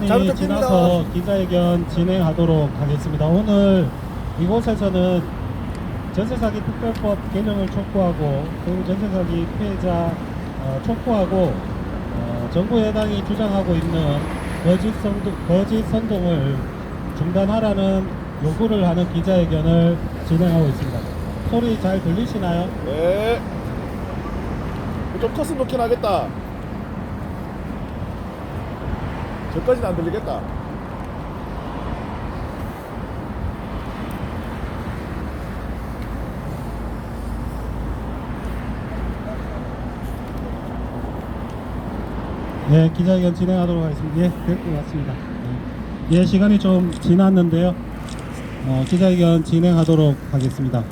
시간이 지나서 기자회견 진행하도록 하겠습니다. 오늘 이곳에서는 전세사기 특별법 개정을 촉구하고 그리고 전세사기 피해자 촉구하고 정부 여당이 주장하고 있는 거짓 선동을 중단하라는 요구를 하는 기자회견을 진행하고 있습니다. 소리 잘 들리시나요? 네. 좀 컸으면 좋긴 하겠다. 저까지는 안 들리겠다. 네, 기자회견 진행하도록 하겠습니다. 예, 될 것 같습니다. 예, 시간이 좀 지났는데요. 기자회견 진행하도록 하겠습니다.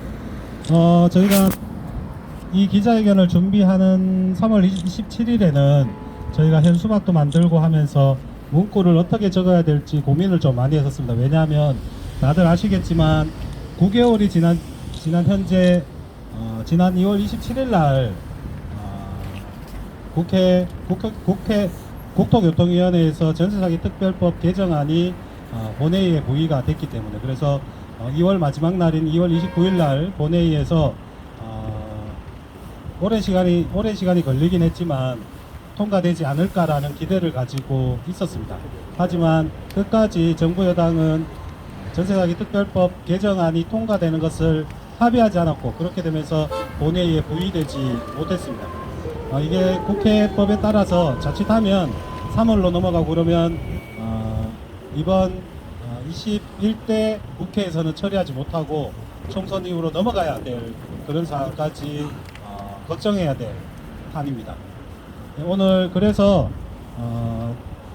저희가 이 기자회견을 준비하는 3월 27일에는 저희가 현수막도 만들고 하면서 문구를 어떻게 적어야 될지 고민을 좀 많이 했었습니다. 왜냐하면 다들 아시겠지만 9개월이 지난 현재 지난 2월 27일 날 국토교통위원회에서 전세사기 특별법 개정안이 본회의에 부의가 됐기 때문에 그래서 2월 마지막 날인 2월 29일 날 본회의에서 오랜 시간이 걸리긴 했지만 통과되지 않을까라는 기대를 가지고 있었습니다. 하지만 끝까지 정부 여당은 전세사기 특별법 개정안이 통과되는 것을 합의하지 않았고 그렇게 되면서 본회의에 부의되지 못했습니다. 이게 국회법에 따라서 자칫하면 3월로 넘어가고 그러면 이번 21대 국회에서는 처리하지 못하고 총선 이후로 넘어가야 될 그런 상황까지 걱정해야 될 판입니다. 오늘 그래서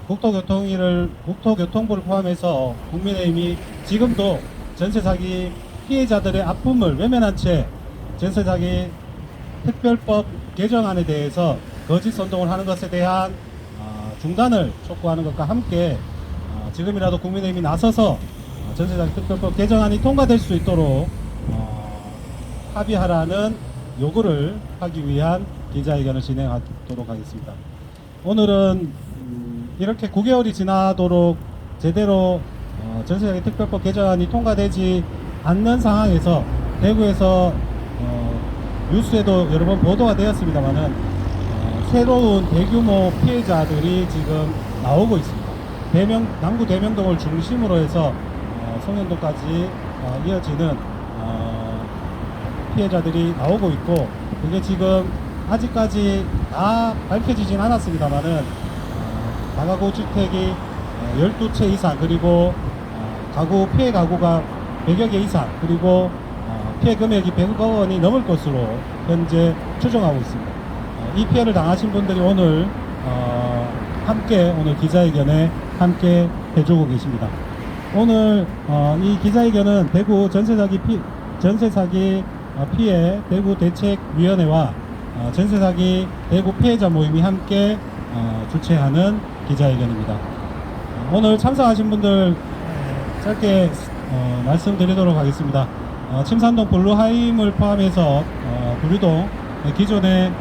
국토교통부를 포함해서 국민의힘이 지금도 전세사기 피해자들의 아픔을 외면한 채 전세사기 특별법 개정안에 대해서 거짓 선동을 하는 것에 대한 중단을 촉구하는 것과 함께 지금이라도 국민의힘이 나서서 전세사기 특별법 개정안이 통과될 수 있도록 합의하라는 요구를 하기 위한 기자회견을 진행하도록 하겠습니다. 오늘은 이렇게 9개월이 지나도록 제대로 전세사기 특별법 개정안이 통과되지 않는 상황에서 대구에서 뉴스에도 여러 번 보도가 되었습니다만은 새로운 대규모 피해자들이 지금 나오고 있습니다. 남구 대명동을 중심으로 해서 송현동까지 이어지는 피해자들이 나오고 있고 그게 지금 아직까지 다 밝혀지진 않았습니다만은 다가구 주택이 12채 이상 그리고 피해 가구가 100여 개 이상 그리고 피해 금액이 100억 원이 넘을 것으로 현재 추정하고 있습니다. 이 피해를 당하신 분들이 오늘 오늘 기자회견에 함께 해주고 계십니다. 오늘 이 기자회견은 대구 전세사기 피해 대구 대책위원회와 전세사기 대구 피해자 모임이 함께 주최하는 기자회견입니다. 오늘 참석하신 분들 짧게 말씀드리도록 하겠습니다. 침산동 블루하임을 포함해서 구류동 기존의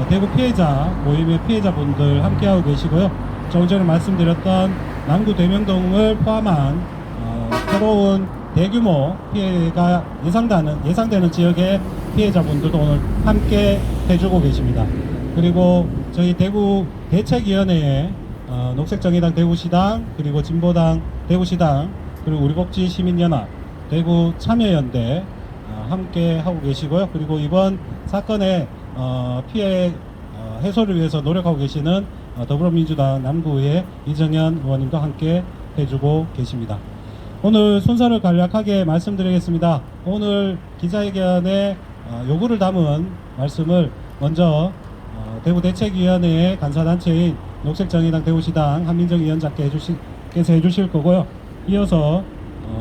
대구 피해자 모임의 피해자분들 함께하고 계시고요. 조금 전에 말씀드렸던 남구 대명동을 포함한 새로운 대규모 피해가 예상되는 지역의 피해자분들도 오늘 함께 해주고 계십니다. 그리고 저희 대구 대책위원회의 녹색정의당 대구시당 그리고 진보당 대구시당 그리고 우리복지 시민연합 대구 참여연대 함께 하고 계시고요. 그리고 이번 사건의 피해 해소를 위해서 노력하고 계시는 더불어민주당 남구의 이정현 의원님도 함께 해주고 계십니다. 오늘 순서를 간략하게 말씀드리겠습니다. 오늘 기자회견에 요구를 담은 말씀을 먼저 대구 대책위원회의 간사단체인 녹색정의당 대구시당 한민정 위원장께서 해주실 거고요. 이어서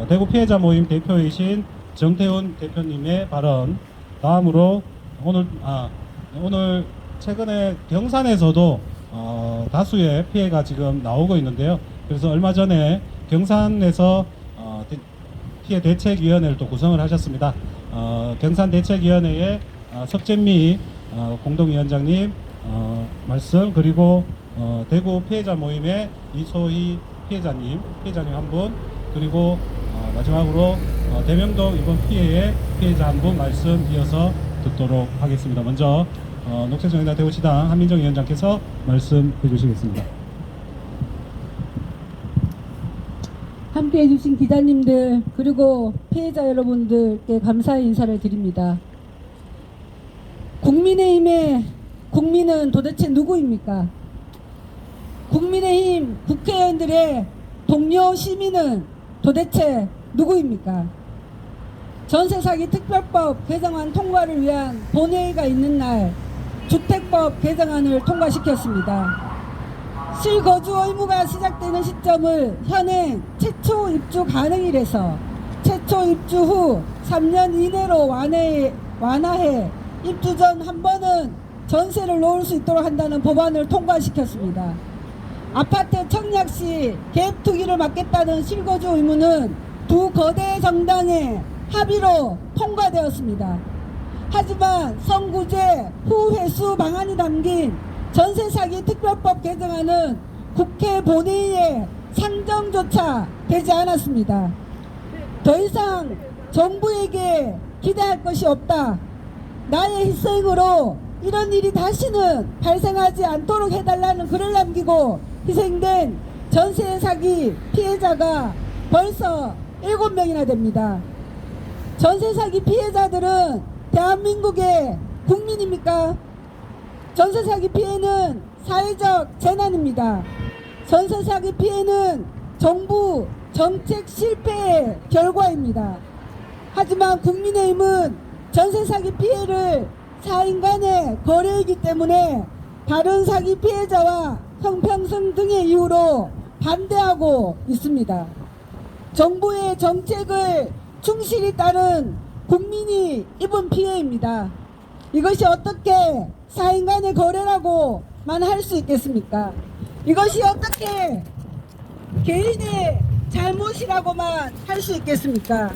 대구 피해자 모임 대표이신 정태훈 대표님의 발언, 다음으로 오늘 최근에 경산에서도 다수의 피해가 지금 나오고 있는데요. 그래서 얼마 전에 경산에서 피해 대책위원회를 또 구성을 하셨습니다. 경산 대책위원회의 석재미 공동위원장님 말씀 그리고 대구 피해자 모임의 이소희 피해자님 한 분, 그리고 마지막으로 대명동 이번 피해의 피해자 한 분 말씀 이어서 듣도록 하겠습니다. 먼저 녹색정의당 대구시당 한민정 위원장께서 말씀해 주시겠습니다. 함께해 주신 기자님들 그리고 피해자 여러분들께 감사의 인사를 드립니다. 국민의힘의 국민은 도대체 누구입니까? 국민의힘 국회의원들의 동료 시민은 도대체 누구입니까? 전세사기 특별법 개정안 통과를 위한 본회의가 있는 날 주택법 개정안을 통과시켰습니다. 실거주 의무가 시작되는 시점을 현행 최초 입주 가능일에서 최초 입주 후 3년 이내로 완화해 입주 전 한 번은 전세를 놓을 수 있도록 한다는 법안을 통과시켰습니다. 아파트 청약 시 갭 투기를 막겠다는 실거주 의무는 두 거대 정당의 합의로 통과되었습니다. 하지만 선구제 후 회수 방안이 담긴 전세사기 특별법 개정안은 국회 본회의에 상정조차 되지 않았습니다. 더 이상 정부에게 기대할 것이 없다. 나의 희생으로 이런 일이 다시는 발생하지 않도록 해달라는 글을 남기고 희생된 전세 사기 피해자가 벌써 7명이나 됩니다. 전세 사기 피해자들은 대한민국의 국민입니까? 전세 사기 피해는 사회적 재난입니다. 전세 사기 피해는 정부 정책 실패의 결과입니다. 하지만 국민의힘은 전세 사기 피해를 사인 간의 거래이기 때문에 다른 사기 피해자와 형평성 등의 이유로 반대하고 있습니다. 정부의 정책을 충실히 따른 국민이 입은 피해입니다. 이것이 어떻게 사인 간의 거래라고만 할 수 있겠습니까? 이것이 어떻게 개인의 잘못이라고만 할 수 있겠습니까?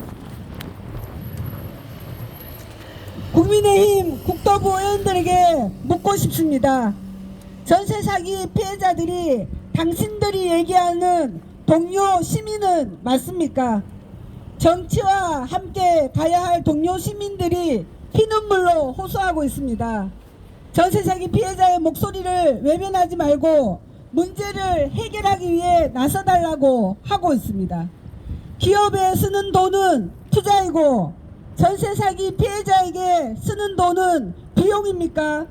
국민의힘 국토부 의원들에게 묻고 싶습니다. 전세 사기 피해자들이 당신들이 얘기하는 동료 시민은 맞습니까? 정치와 함께 가야 할 동료 시민들이 피눈물로 호소하고 있습니다. 전세 사기 피해자의 목소리를 외면하지 말고 문제를 해결하기 위해 나서달라고 하고 있습니다. 기업에 쓰는 돈은 투자이고 전세 사기 피해자에게 쓰는 돈은 비용입니까?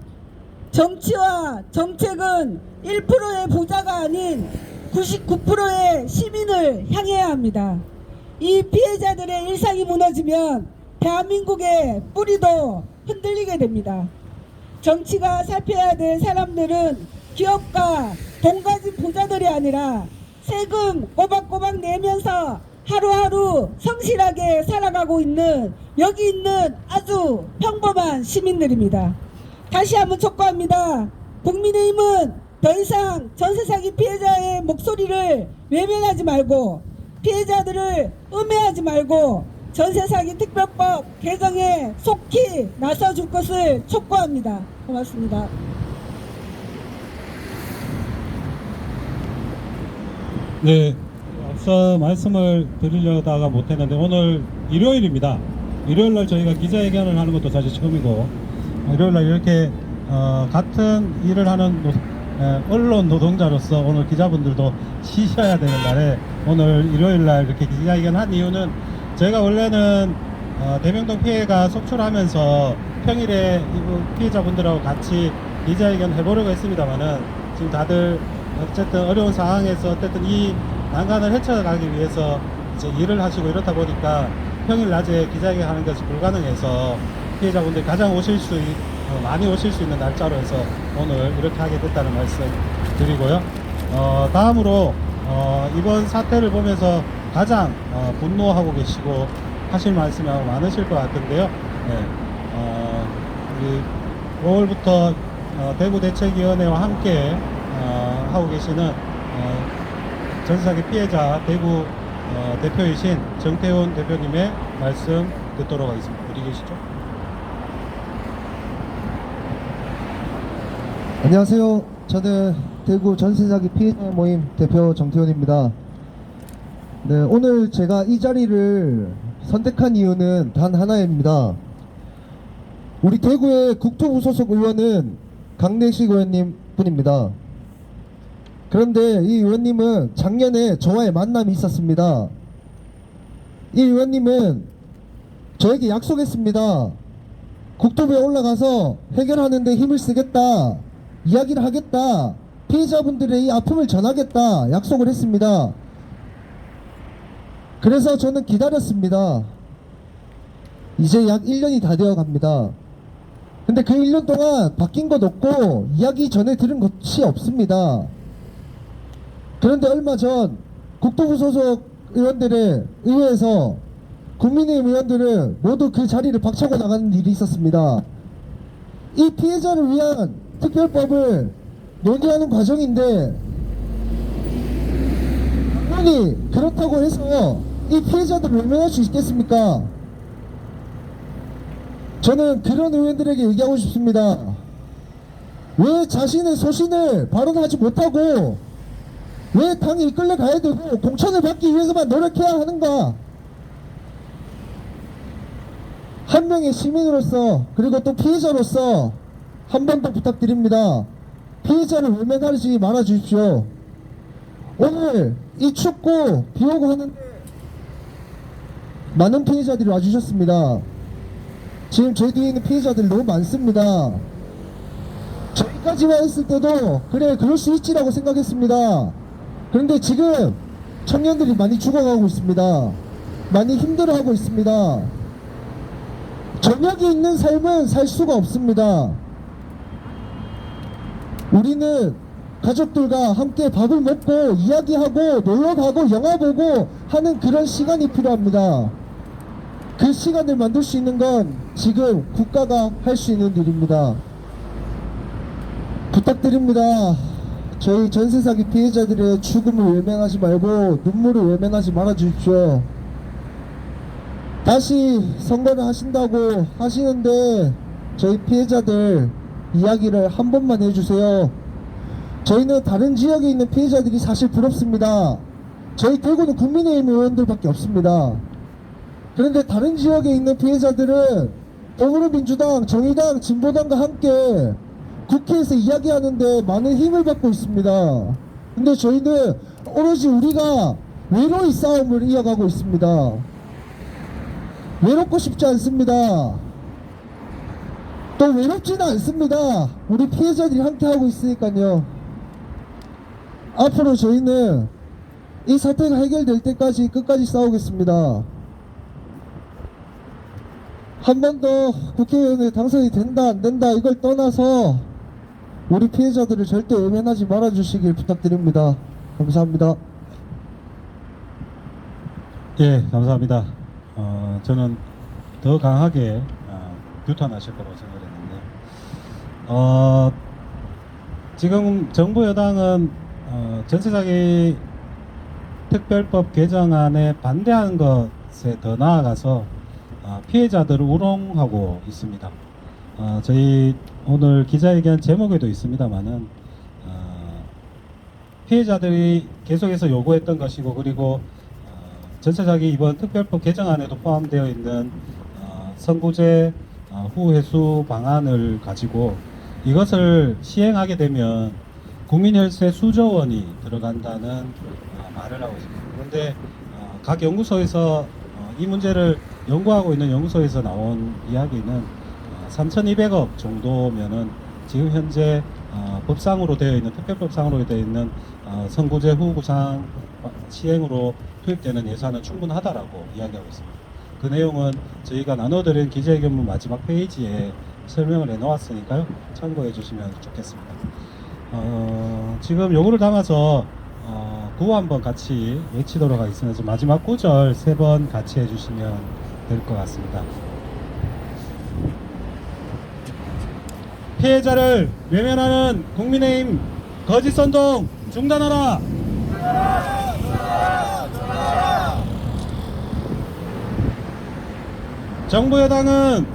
정치와 정책은 1%의 부자가 아닌 99%의 시민을 향해야 합니다. 이 피해자들의 일상이 무너지면 대한민국의 뿌리도 흔들리게 됩니다. 정치가 살펴야 될 사람들은 기업가 돈 가진 부자들이 아니라 세금 꼬박꼬박 내면서 하루하루 성실하게 살아가고 있는 여기 있는 아주 평범한 시민들입니다. 다시 한번 촉구합니다. 국민의힘은 더 이상 전세 사기 피해자의 목소리를 외면하지 말고 피해자들을 음해하지 말고 전세 사기 특별법 개정에 속히 나서줄 것을 촉구합니다. 고맙습니다. 네, 앞서 말씀을 드리려다가 못했는데 오늘 일요일입니다. 일요일날 저희가 기자회견을 하는 것도 사실 처음이고 일요일날 이렇게 같은 일을 하는 언론 노동자로서 오늘 기자분들도 쉬셔야 되는 날에 오늘 일요일날 이렇게 기자회견 한 이유는 저희가 원래는 대명동 피해가 속출하면서 평일에 피해자분들하고 같이 기자회견 해보려고 했습니다만은 지금 다들 어쨌든 어려운 상황에서 어쨌든 이 난간을 헤쳐가기 위해서 이제 일을 하시고 이렇다 보니까 평일 낮에 기자회견 하는 것이 불가능해서 피해자분들이 가장 많이 오실 수 있는 날짜로 해서 오늘 이렇게 하게 됐다는 말씀 드리고요. 다음으로 이번 사태를 보면서 가장 분노하고 계시고 하실 말씀이 아마 많으실 것 같은데요. 네, 5월부터 대구대책위원회와 함께 하고 계시는 전세사기 피해자 대구 대표이신 정태훈 대표님의 말씀 듣도록 하겠습니다. 어디 계시죠? 안녕하세요. 저는 대구 전세사기 피해자 모임 대표 정태훈입니다. 네, 오늘 제가 이 자리를 선택한 이유는 단 하나입니다. 우리 대구의 국토부 소속 의원은 강대식 의원님 뿐입니다. 그런데 이 의원님은 작년에 저와의 만남이 있었습니다. 이 의원님은 저에게 약속했습니다. 국토부에 올라가서 해결하는 데 힘을 쓰겠다, 이야기를 하겠다, 피해자분들의 이 아픔을 전하겠다 약속을 했습니다. 그래서 저는 기다렸습니다. 이제 약 1년이 다 되어 갑니다. 근데 그 1년 동안 바뀐 것 없고 이야기 전에 들은 것이 없습니다. 그런데 얼마 전 국토부 소속 의원들의 의회에서 국민의힘 의원들은 모두 그 자리를 박차고 나가는 일이 있었습니다. 이 피해자를 위한 특별법을 논의하는 과정인데 당연히 그렇다고 해서 이 피해자들을 외면할 수 있겠습니까? 저는 그런 의원들에게 얘기하고 싶습니다. 왜 자신의 소신을 발언하지 못하고 왜 당이 이끌려 가야 되고 공천을 받기 위해서만 노력해야 하는가? 한 명의 시민으로서 그리고 또 피해자로서 한 번 더 부탁드립니다. 피해자를 외면하지 말아 주십시오. 오늘 이 춥고 비오고 하는데 많은 피해자들이 와주셨습니다. 지금 저희 뒤에 있는 피해자들이 너무 많습니다. 저희까지 와 있을 때도 그래 그럴 수 있지라고 생각했습니다. 그런데 지금 청년들이 많이 죽어가고 있습니다. 많이 힘들어하고 있습니다. 저녁이 있는 삶은 살 수가 없습니다. 우리는 가족들과 함께 밥을 먹고 이야기하고 놀러가고 영화 보고 하는 그런 시간이 필요합니다. 그 시간을 만들 수 있는 건 지금 국가가 할 수 있는 일입니다. 부탁드립니다. 저희 전세 사기 피해자들의 죽음을 외면하지 말고 눈물을 외면하지 말아 주십시오. 다시 선거를 하신다고 하시는데 저희 피해자들 이야기를 한 번만 해주세요. 저희는 다른 지역에 있는 피해자들이 사실 부럽습니다. 저희 대구는 국민의힘 의원들밖에 없습니다. 그런데 다른 지역에 있는 피해자들은 더불어민주당, 정의당, 진보당과 함께 국회에서 이야기하는데 많은 힘을 받고 있습니다. 근데 저희는 오로지 우리가 외로이 싸움을 이어가고 있습니다. 외롭고 싶지 않습니다. 또 외롭지는 않습니다. 우리 피해자들이 함께하고 있으니까요. 앞으로 저희는 이 사태가 해결될 때까지 끝까지 싸우겠습니다. 한 번 더 국회의원에 당선이 된다 안 된다 이걸 떠나서 우리 피해자들을 절대 외면하지 말아 주시길 부탁드립니다. 감사합니다. 예, 감사합니다. 저는 더 강하게 규탄하실 거라고 생각했는데, 지금 정부 여당은 전세사기 특별법 개정안에 반대하는 것에 더 나아가서 피해자들을 우롱하고 있습니다. 저희 오늘 기자회견 제목에도 있습니다만은 피해자들이 계속해서 요구했던 것이고, 그리고 전세사기 이번 특별법 개정안에도 포함되어 있는 선구제 후회수 방안을 가지고 이것을 시행하게 되면 국민혈세 수조 원이 들어간다는 말을 하고 있습니다. 그런데 각 연구소에서 이 문제를 연구하고 있는 연구소에서 나온 이야기는 3,200억 정도면은 지금 현재 법상으로 되어 있는 특별법상으로 되어 있는 선구제 후구상 시행으로 투입되는 예산은 충분하다라고 이야기하고 있습니다. 그 내용은 저희가 나눠드린 기자회견문 마지막 페이지에 설명을 해놓았으니까요. 참고해 주시면 좋겠습니다. 지금 요거를 담아서 구호 한번 같이 외치도록 하겠습니다. 마지막 구절 3번 같이 해주시면 될 것 같습니다. 피해자를 외면하는 국민의힘 거짓 선동 중단하라! 정부 여당은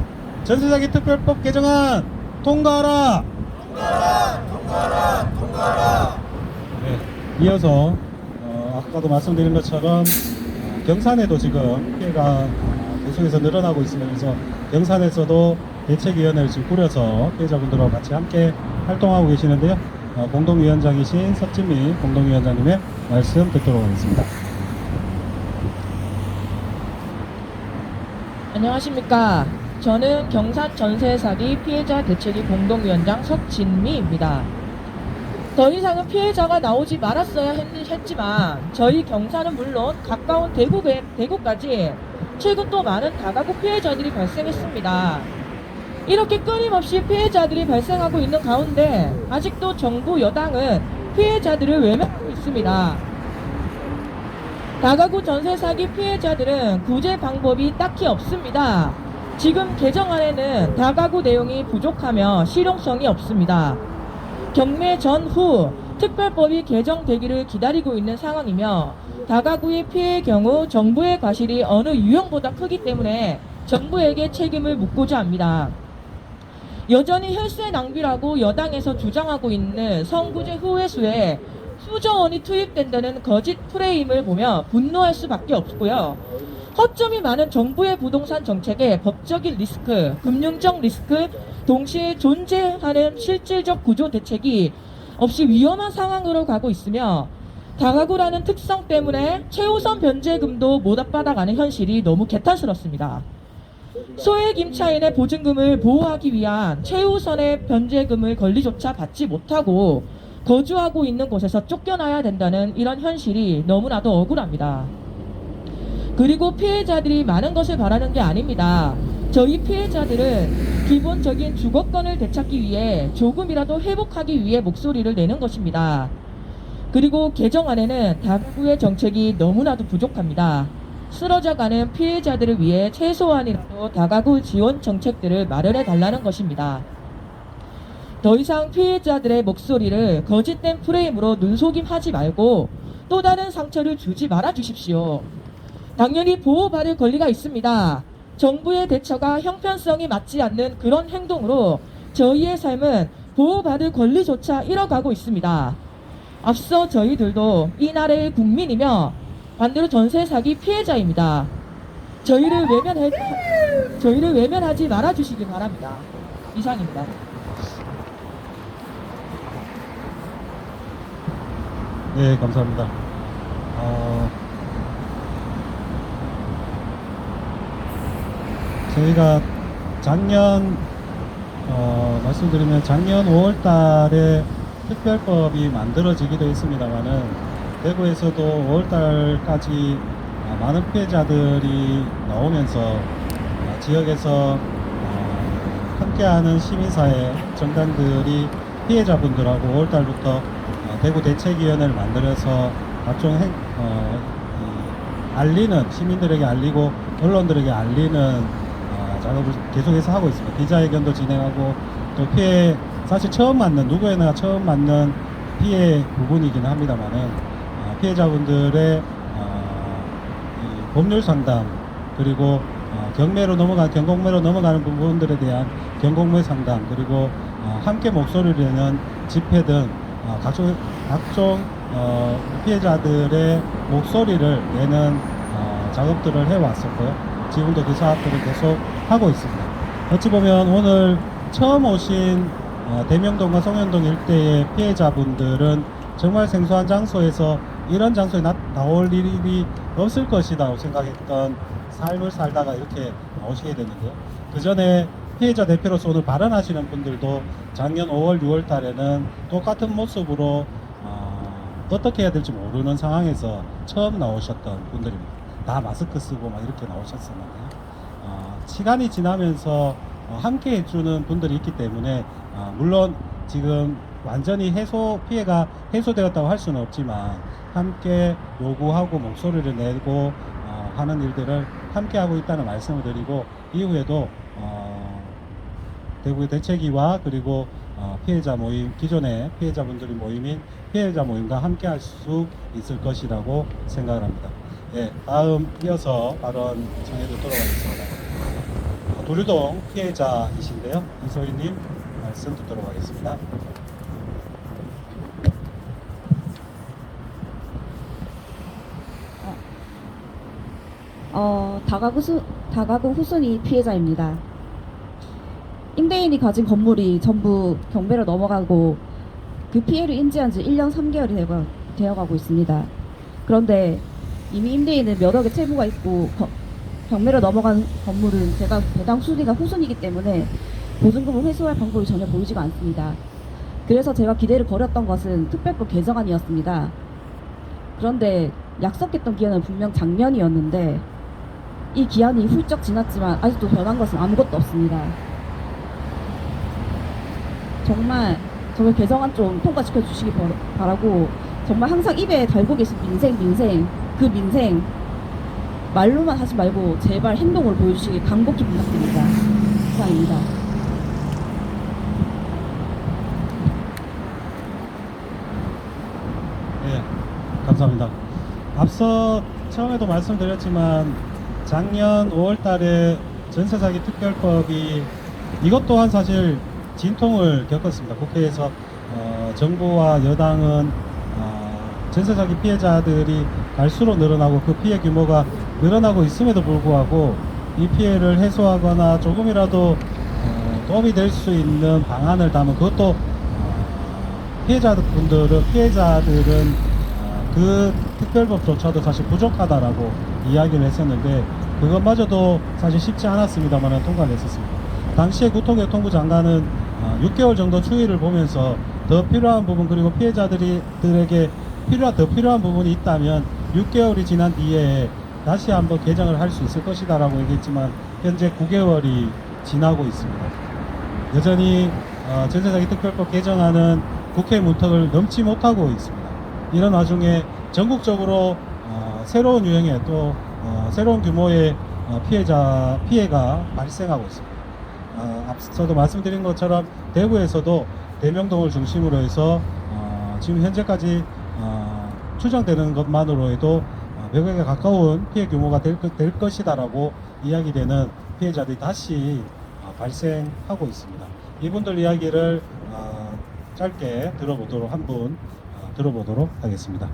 전세사기 특별법 개정안 통과하라! 통과하라! 통과하라! 통과하라! 네, 이어서 아까도 말씀드린 것처럼 경산에도 지금 피해가 계속해서 늘어나고 있습니다. 그래서 경산에서도 대책위원회를 지금 꾸려서 피해자분들과 같이 함께 활동하고 계시는데요. 공동위원장이신 석진미 공동위원장님의 말씀 듣도록 하겠습니다. 안녕하십니까. 저는 경산 전세 사기 피해자 대책위 공동위원장 석진미입니다. 더 이상은 피해자가 나오지 말았어야 했지만 저희 경산은 물론 가까운 대구까지 최근 또 많은 다가구 피해자들이 발생했습니다. 이렇게 끊임없이 피해자들이 발생하고 있는 가운데 아직도 정부 여당은 피해자들을 외면하고 있습니다. 다가구 전세 사기 피해자들은 구제 방법이 딱히 없습니다. 지금 개정안에는 다가구 내용이 부족하며 실용성이 없습니다. 경매 전후 특별법이 개정되기를 기다리고 있는 상황이며 다가구의 피해의 경우 정부의 과실이 어느 유형보다 크기 때문에 정부에게 책임을 묻고자 합니다. 여전히 혈세 낭비라고 여당에서 주장하고 있는 성구제 후회수에 수조 원이 투입된다는 거짓 프레임을 보며 분노할 수밖에 없고요. 허점이 많은 정부의 부동산 정책에 법적인 리스크, 금융적 리스크, 동시에 존재하는 실질적 구조 대책이 없이 위험한 상황으로 가고 있으며 다가구라는 특성 때문에 최우선 변제금도 못 받아가는 현실이 너무 개탄스럽습니다. 소액 임차인의 보증금을 보호하기 위한 최우선의 변제금을 권리조차 받지 못하고 거주하고 있는 곳에서 쫓겨나야 된다는 이런 현실이 너무나도 억울합니다. 그리고 피해자들이 많은 것을 바라는 게 아닙니다. 저희 피해자들은 기본적인 주거권을 되찾기 위해 조금이라도 회복하기 위해 목소리를 내는 것입니다. 그리고 개정안에는 다가구의 정책이 너무나도 부족합니다. 쓰러져가는 피해자들을 위해 최소한이라도 다가구 지원 정책들을 마련해 달라는 것입니다. 더 이상 피해자들의 목소리를 거짓된 프레임으로 눈속임하지 말고 또 다른 상처를 주지 말아 주십시오. 당연히 보호받을 권리가 있습니다. 정부의 대처가 형편성이 맞지 않는 그런 행동으로 저희의 삶은 보호받을 권리조차 잃어가고 있습니다. 앞서 저희들도 이 나라의 국민이며 반대로 전세 사기 피해자입니다. 저희를 외면하지 말아 주시기 바랍니다. 이상입니다. 네, 감사합니다. 저희가 작년 말씀드리면 작년 5월 달에 특별법이 만들어지기도 했습니다만은 대구에서도 5월 달까지 많은 피해자들이 나오면서 지역에서 함께하는 시민사회 정당들이 피해자분들하고 5월 달부터 대구 대책위원회를 만들어서 각종 알리는 시민들에게 알리고 언론들에게 알리는 작업을 계속해서 하고 있습니다. 기자회견도 진행하고 또 피해 사실 처음 맞는 누구에나 처음 맞는 피해 부분이긴 합니다만은 피해자분들의 이 법률 상담 그리고 경공매로 넘어가는 부분들에 대한 경공매 상담 그리고 함께 목소리를 내는 집회 등 각종 피해자들의 목소리를 내는 작업들을 해왔었고요. 지금도 그 사업들을 계속 하고 있습니다. 어찌 보면 오늘 처음 오신 대명동과 송현동 일대의 피해자분들은 정말 생소한 장소에서 이런 장소에 나올 일이 없을 것이라고 생각했던 삶을 살다가 이렇게 나오시게 됐는데요. 그 전에 피해자 대표로서 오늘 발언하시는 분들도 작년 5월, 6월 달에는 똑같은 모습으로 어떻게 해야 될지 모르는 상황에서 처음 나오셨던 분들입니다. 다 마스크 쓰고 막 이렇게 나오셨었는데 시간이 지나면서 함께 해주는 분들이 있기 때문에 물론 지금 완전히 피해가 해소되었다고 할 수는 없지만 함께 요구하고 목소리를 내고 하는 일들을 함께 하고 있다는 말씀을 드리고 이후에도 대구의 대책위와 그리고 피해자 모임 기존의 피해자분들이 모임인 피해자 모임과 함께 할 수 있을 것이라고 생각을 합니다. 네, 다음 이어서 발언 정해 듣도록 하겠습니다. 도류동 피해자이신데요. 이소희님 말씀 듣도록 하겠습니다. 다가구 후순위 피해자입니다. 임대인이 가진 건물이 전부 경매로 넘어가고 그 피해를 인지한 지 1년 3개월이 되어가고 있습니다. 그런데 이미 임대인은 몇 억의 채무가 있고 경매로 넘어간 건물은 제가 배당 순위가 후순위이기 때문에 보증금을 회수할 방법이 전혀 보이지가 않습니다. 그래서 제가 기대를 걸었던 것은 특별법 개정안이었습니다. 그런데 약속했던 기한은 분명 작년이었는데 이 기한이 훌쩍 지났지만 아직도 변한 것은 아무것도 없습니다. 정말 개정안 좀 통과시켜 주시기 바라고, 정말 항상 입에 달고 계신 민생 그 민생 말로만 하지 말고 제발 행동을 보여주시기 간곡히 부탁드립니다. 이상입니다. 네, 감사합니다. 앞서 처음에도 말씀드렸지만 작년 5월 달에 전세사기 특별법이 이것 또한 사실 진통을 겪었습니다. 국회에서 정부와 여당은 전세사기 피해자들이 갈수록 늘어나고 그 피해 규모가 늘어나고 있음에도 불구하고 이 피해를 해소하거나 조금이라도 도움이 될 수 있는 방안을 담은, 그것도 피해자들은 그 특별법조차도 사실 부족하다라고 이야기를 했었는데 그것마저도 사실 쉽지 않았습니다만 통과를 했었습니다. 당시에 국토교통부 장관은 6개월 정도 추이를 보면서 더 필요한 부분, 그리고 피해자들에게 더 필요한 부분이 있다면 6개월이 지난 뒤에 다시 한번 개정을 할 수 있을 것이다라고 얘기했지만 현재 9개월이 지나고 있습니다. 여전히 전세사기 특별법 개정안은 국회 문턱을 넘지 못하고 있습니다. 이런 와중에 전국적으로 새로운 유형의 또 새로운 규모의 피해가 발생하고 있습니다. 앞서도 말씀드린 것처럼 대구에서도 대명동을 중심으로 해서 지금 현재까지 추정되는 것만으로 해도 100억에 가까운 피해 규모가 될 것이다라고 이야기되는 피해자들이 다시 발생하고 있습니다. 이분들 이야기를 짧게 들어보도록 하겠습니다.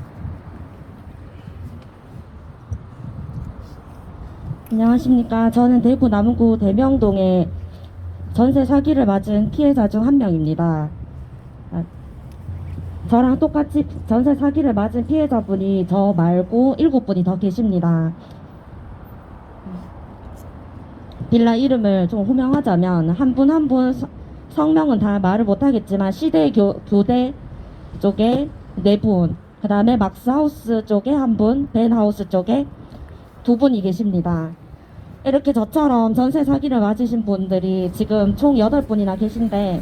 안녕하십니까. 저는 대구 남구 대명동에 전세 사기를 맞은 피해자 중 한 명입니다. 저랑 똑같이 전세 사기를 맞은 피해자분이 저 말고 7분이 더 계십니다. 빌라 이름을 좀 호명하자면 한 분 한 분 성명은 다 말을 못하겠지만 시대 교대 쪽에 4분, 그 다음에 막스하우스 쪽에 1분, 벤하우스 쪽에 2분이 계십니다. 이렇게 저처럼 전세 사기를 맞으신 분들이 지금 총 8분이나 계신데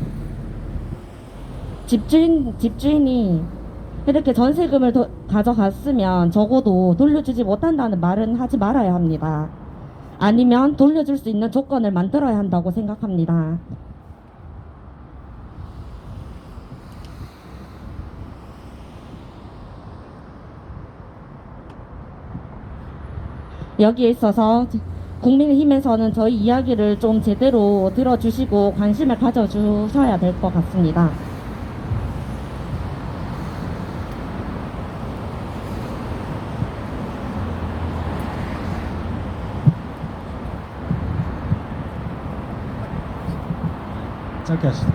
집주인이 이렇게 전세금을 가져갔으면 적어도 돌려주지 못한다는 말은 하지 말아야 합니다. 아니면 돌려줄 수 있는 조건을 만들어야 한다고 생각합니다. 여기에 있어서 국민의힘에서는 저희 이야기를 좀 제대로 들어주시고 관심을 가져주셔야 될 것 같습니다. 짧게 하시죠.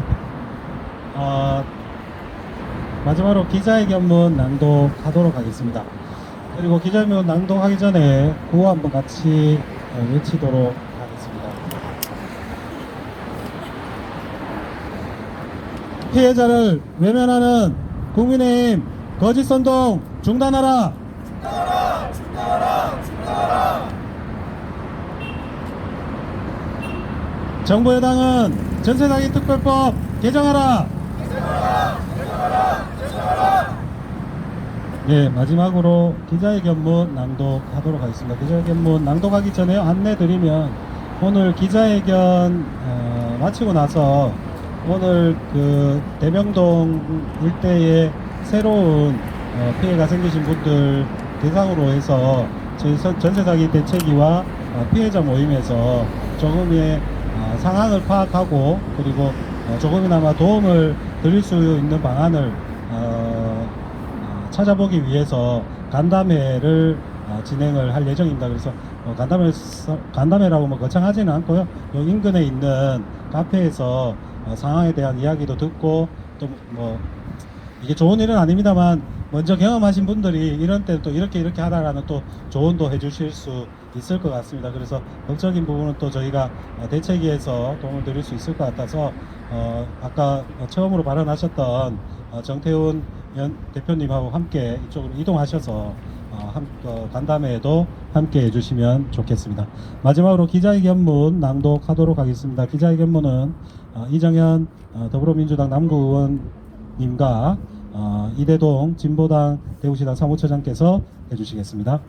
마지막으로 기자회견문 낭독하도록 하겠습니다. 그리고 기자회견문 낭독하기 전에 구호 한번 같이 외치도록 하겠습니다. 피해자를 외면하는 국민의힘 거짓 선동 중단하라! 중단하라! 중단하라! 중단하라! 정부 여당은 전세사기 특별법 개정하라! 개정하라! 개정하라! 개정하라! 네, 마지막으로 기자회견문 낭독하도록 하겠습니다. 기자회견문 낭독하기 전에 안내드리면 오늘 기자회견 마치고 나서 오늘 그 대명동 일대에 새로운 피해가 생기신 분들 대상으로 해서 저희 전세사기 대책위와 피해자 모임에서 조금의 상황을 파악하고 그리고 조금이나마 도움을 드릴 수 있는 방안을 찾아보기 위해서 간담회를 진행을 할 예정입니다. 그래서 간담회라고 뭐 거창하지는 않고요. 요 인근에 있는 카페에서 상황에 대한 이야기도 듣고 또 뭐 이게 좋은 일은 아닙니다만 먼저 경험하신 분들이 이런 때 또 이렇게 하다라는 또 조언도 해주실 수 있을 것 같습니다. 그래서 법적인 부분은 또 저희가 대책위에서 도움을 드릴 수 있을 것 같아서 아까 처음으로 발언하셨던 정태훈 대표님하고 함께 이쪽으로 이동하셔서 간담회에도 함께 해주시면 좋겠습니다. 마지막으로 기자회견문 낭독하도록 하겠습니다. 기자회견문은 이정현 더불어민주당 남구의원님과 이대동 진보당 대구시당 사무처장께서 해주시겠습니다.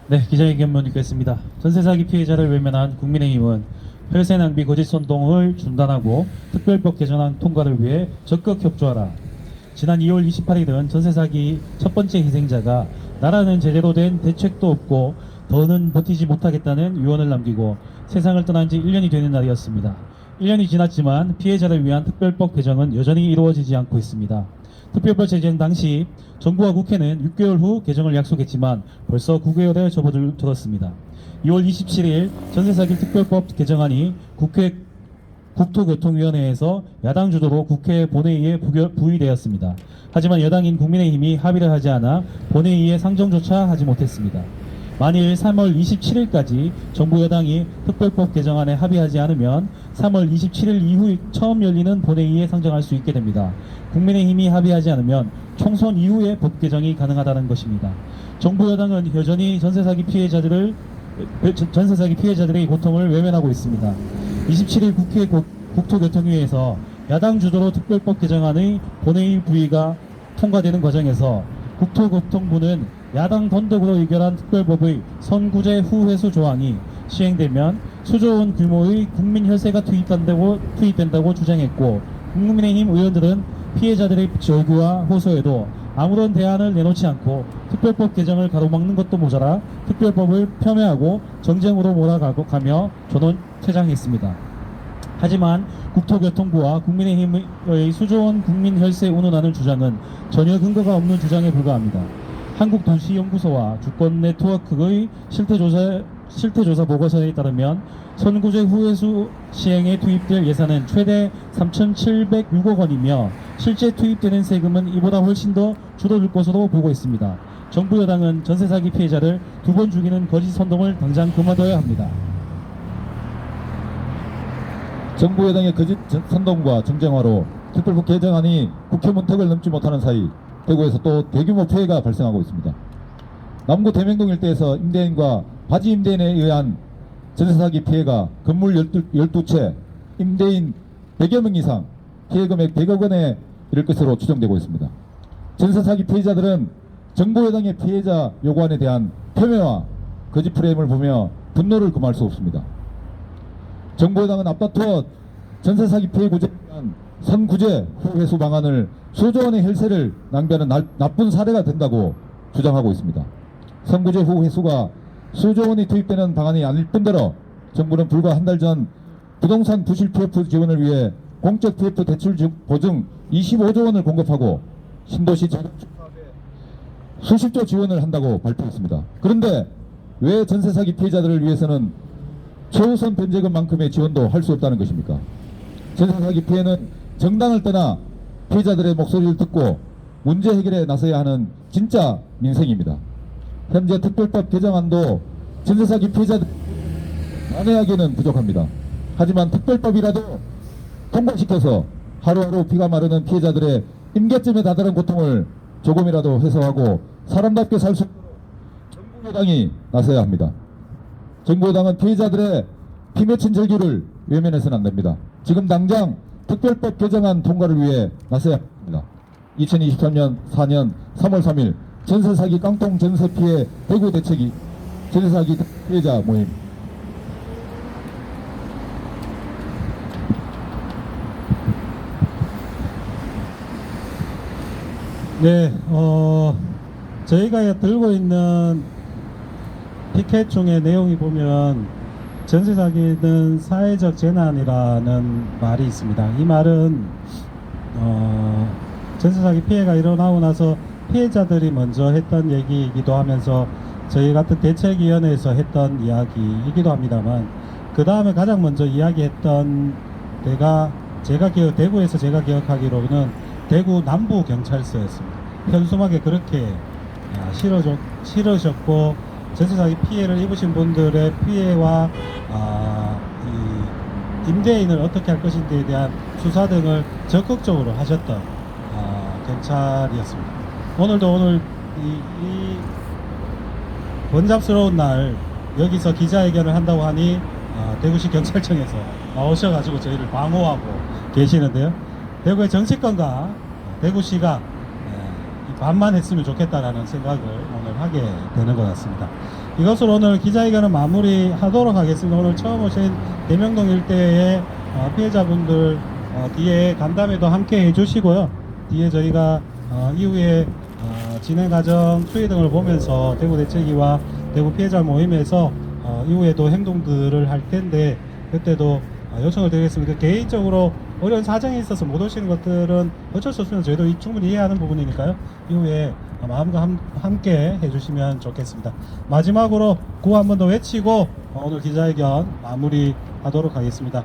네, 기자회견문 읽겠습니다. 전세 사기 피해자를 외면한 국민의힘은 혈세 낭비 거짓 선동을 중단하고 특별법 개정안 통과를 위해 적극 협조하라. 지난 2월 28일은 전세 사기 첫 번째 희생자가 나라는 제대로 된 대책도 없고 더는 버티지 못하겠다는 유언을 남기고 세상을 떠난 지 1년이 되는 날이었습니다. 1년이 지났지만 피해자를 위한 특별법 개정은 여전히 이루어지지 않고 있습니다. 특별법 제정 당시 정부와 국회는 6개월 후 개정을 약속했지만 벌써 9개월에 접어들었습니다. 2월 27일 전세사기 특별법 개정안이 국회 국토교통위원회에서 야당 주도로 국회 본회의에 부의되었습니다. 하지만 여당인 국민의힘이 합의를 하지 않아 본회의에 상정조차 하지 못했습니다. 만일 3월 27일까지 정부 여당이 특별법 개정안에 합의하지 않으면 3월 27일 이후 처음 열리는 본회의에 상정할 수 있게 됩니다. 국민의힘이 합의하지 않으면 총선 이후에 법 개정이 가능하다는 것입니다. 정부 여당은 여전히 전세 사기 피해자들의 고통을 외면하고 있습니다. 27일 국회 국토교통위에서 야당 주도로 특별법 개정안의 본회의 부의가 통과되는 과정에서 국토교통부는 야당 단독으로 의결한 특별법의 선구제 후 회수 조항이 시행되면 수조 원 규모의 국민 혈세가 투입된다고 주장했고, 국민의힘 의원들은 피해자들의 절규와 호소에도 아무런 대안을 내놓지 않고 특별법 개정을 가로막는 것도 모자라 특별법을 폄훼하고 정쟁으로 몰아가며 전원 퇴장했습니다. 하지만 국토교통부와 국민의힘의 수조원 국민 혈세 운운하는 주장은 전혀 근거가 없는 주장에 불과합니다. 한국도시연구소와 주권네트워크의 실태조사 보고서에 따르면 선구제 후회수 시행에 투입될 예산은 최대 3,706억 원이며 실제 투입되는 세금은 이보다 훨씬 더 줄어들 것으로 보고 있습니다. 정부 여당은 전세 사기 피해자를 2번 죽이는 거짓 선동을 당장 그만둬야 합니다. 정부 여당의 거짓 선동과 정쟁화로 특별법 개정안이 국회 문턱을 넘지 못하는 사이 대구에서 또 대규모 피해가 발생하고 있습니다. 남구 대명동 일대에서 임대인과 바지 임대인에 의한 전세 사기 피해가 건물 12채, 임대인 100여 명 이상, 피해 금액 100억 원에 이를 것으로 추정되고 있습니다. 전세 사기 피해자들은 정부 여당의 피해자 요구안에 대한 폄훼와 거짓 프레임을 보며 분노를 금할 수 없습니다. 정부 여당은 앞다투어 전세 사기 피해 구제에 대한 선구제 후 회수 방안을 수조 원의 혈세를 낭비하는 나쁜 사례가 된다고 주장하고 있습니다. 선구제 후 회수가 수조 원이 투입되는 방안이 아닐 뿐더러 정부는 불과 한 달 전 부동산 부실 PF 지원을 위해 공적 PF 대출 보증 25조 원을 공급하고 신도시 수십조 지원을 한다고 발표했습니다. 그런데 왜 전세 사기 피해자들을 위해서는 최우선 변제금만큼의 지원도 할 수 없다는 것입니까? 전세 사기 피해는 정당을 떠나 피해자들의 목소리를 듣고 문제 해결에 나서야 하는 진짜 민생입니다. 현재 특별법 개정안도 전세 사기 피해자들 만회하기는 부족합니다. 하지만 특별법이라도 통과시켜서 하루하루 피가 마르는 피해자들의 임계점에 다다른 고통을 조금이라도 해소하고 사람답게 살 수 있도록 정부 여당이 나서야 합니다. 정부 여당은 피해자들의 피 맺힌 절규를 외면해서는 안 됩니다. 지금 당장 특별법 개정안 통과를 위해 나서야 합니다. 2023년 4년 3월 3일 전세 사기 깡통 전세 피해 대구 대책위 전세 사기 피해자 모임. 네, 저희가 들고 있는 피켓 중에 내용이 보면 전세 사기는 사회적 재난이라는 말이 있습니다. 이 말은 전세 사기 피해가 일어나고 나서 피해자들이 먼저 했던 얘기이기도 하면서 저희 같은 대책위원회에서 했던 이야기이기도 합니다만, 그 다음에 가장 먼저 이야기했던 데가 대구에서 제가 기억하기로는 대구 남부 경찰서였습니다. 현수막에 그렇게 실으셨고, 전세 사기 피해를 입으신 분들의 피해와 이 임대인을 어떻게 할 것인지에 대한 수사 등을 적극적으로 하셨던 경찰이었습니다. 오늘 이 번잡스러운 날 여기서 기자회견을 한다고 하니 대구시 경찰청에서 나오셔가지고 저희를 방어하고 계시는데요. 대구의 정치권과 대구시가 반만했으면 좋겠다라는 생각을 오늘 하게 되는 것 같습니다. 이것으로 오늘 기자회견을 마무리하도록 하겠습니다. 오늘 처음 오신 대명동 일대의 피해자분들 뒤에 간담회도 함께 해주시고요. 뒤에 저희가 이후에 진행 과정 추이 등을 보면서 대구 대책위와 대구 피해자 모임에서 이후에도 행동들을 할 텐데, 그때도 요청을 드리겠습니다. 개인적으로 어려운 사정이 있어서 못 오시는 것들은 어쩔 수 없으면 저희도 충분히 이해하는 부분이니까요. 이후에 마음과 함께 해주시면 좋겠습니다. 마지막으로 구호 한 번 더 외치고 오늘 기자회견 마무리하도록 하겠습니다.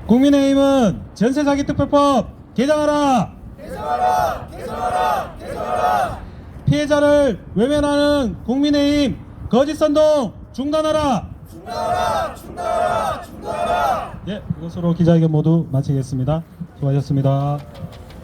국민의힘은 전세사기특별법 개정하라! 개정하라! 개정하라! 개정하라! 피해자를 외면하는 국민의힘 거짓선동 중단하라! 중단하라! 중단하라! 중단하라! 예, 이것으로 기자회견 모두 마치겠습니다. 수고하셨습니다.